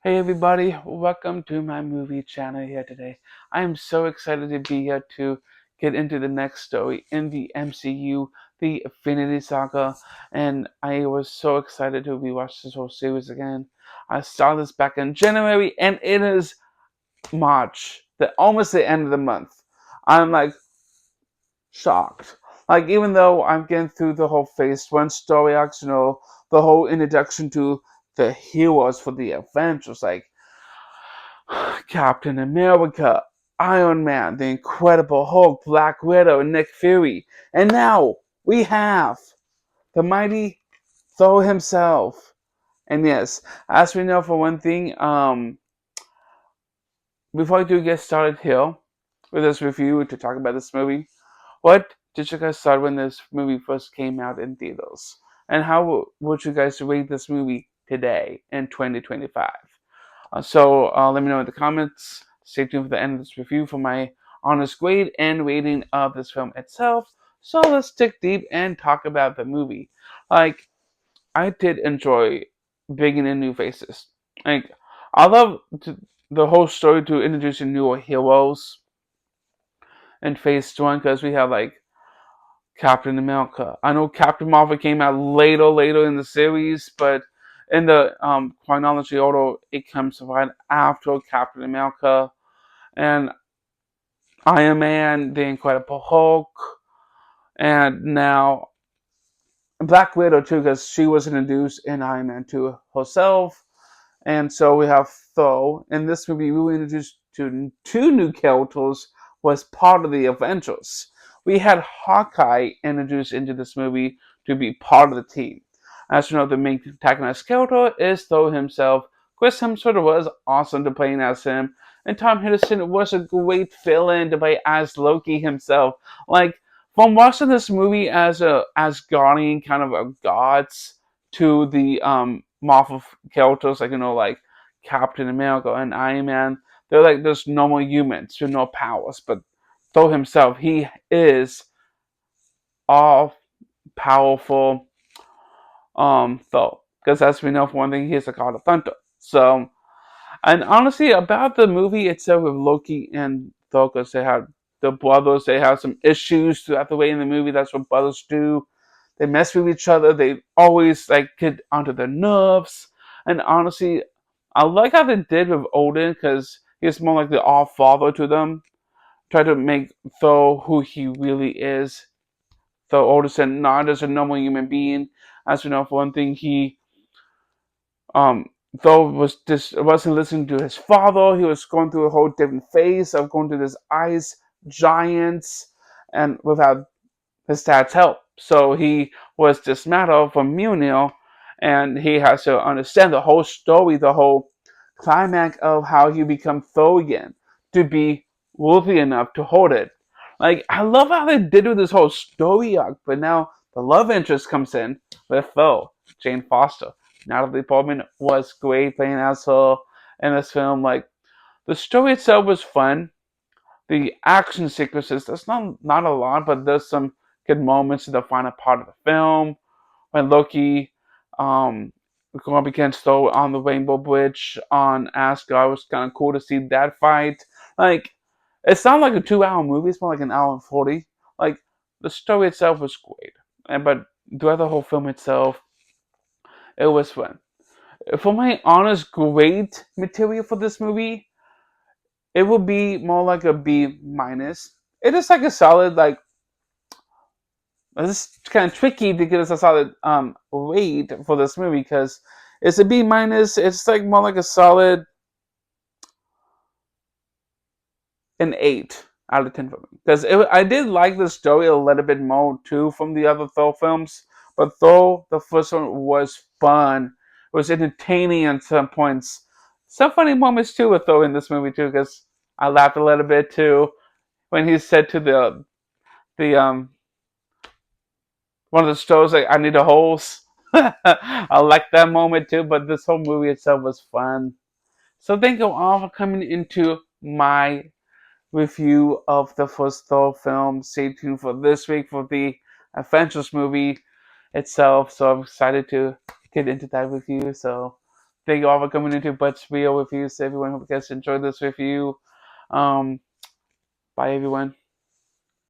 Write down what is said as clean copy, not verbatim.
Hey everybody, welcome to my movie channel here today. I am so excited to be here to get into the next story in the MCU, the Infinity Saga, and I was so excited to rewatch this whole series again. I saw this back in January and it is March, almost the end of the month. I'm like shocked. Like even though I'm getting through the whole phase one story arcs, the whole introduction to the heroes for the Avengers, like Captain America, Iron Man, the Incredible Hulk, Black Widow, and Nick Fury. And now we have the mighty Thor himself. And yes, as we know for one thing, before I do get started here with this review to talk about this movie, what did you guys thought when this movie first came out in theaters? And how would you guys rate this movie today in 2025? Let me know in the comments. Stay tuned for the end of this review for my honest grade and rating of this film itself. So let's dig deep and talk about the movie. Like, I did enjoy bringing in new faces. Like, I love the whole story to introducing new heroes in Phase 1 because we have like Captain America. I know Captain Marvel came out later in the series, but in the chronology order, it comes right after Captain America and Iron Man, the Incredible Hulk, and now Black Widow too, because she was introduced in Iron Man 2 herself. And so we have Thor. In this movie, we were introduced to two new characters was part of the Avengers. We had Hawkeye introduced into this movie to be part of the team. As you know, the main antagonist character is Thor himself. Chris Hemsworth was awesome to play as him, and Tom Hiddleston was a great fill-in to play as Loki himself. Like from watching this movie as a Asgardian kind of a gods to the Marvel characters like Captain America and Iron Man. They're like just normal humans with no powers, but Thor himself, he is all powerful Thor. Because as we know, for one thing, he is a god of thunder. So, and honestly, about the movie itself with Loki and Thor, because they have the brothers, they have some issues throughout the way in the movie. That's what brothers do. They mess with each other. They always like get onto their nerves. And honestly, I like how they did with Odin because he's more like the all father to them. Try to make Thor who he really is. Thor Odin not as a normal human being. As we know, for one thing, he um Thor wasn't listening to his father. He was going through a whole different phase of going to this ice giants and without his dad's help. So he was dismantled from Munich, and he has to understand the whole story, the whole climax of how he become Thor again to be worthy enough to hold it. Like I love how they did with this whole story arc, but now the love interest comes in with Thor, Jane Foster. Natalie Portman was great playing as her in this film. Like the story itself was fun, the action sequences, there's not a lot, but there's some good moments in the final part of the film when Loki um going up against Thor on the Rainbow Bridge on Asgard. It was kind of cool to see that fight. Like it's not like a 2 hour movie, it's more like an hour and 40. Like the story itself was great. But throughout the whole film itself, it was fun. For my honest grade material for this movie, it would be more like a B minus. It is like a solid like this is kind of tricky to get us a solid rate for this movie because it's a B minus. It's like more like a solid an 8 out of 10 for me because I did like the story a little bit more too from the other Thor films, but Thor the first one was fun. It was entertaining at some points. Some funny moments too with Thor in this movie too because I laughed a little bit too when he said to the one of the stores like I need a hose. I like that moment too, but this whole movie itself was fun. So thank you all for coming into my review of the first Thor film. Stay tuned for this week for the Avengers movie itself. So I'm excited to get into that with you. So thank you all for coming into Butch Real Reviews. So everyone, hope you guys enjoyed this review. Um, bye everyone.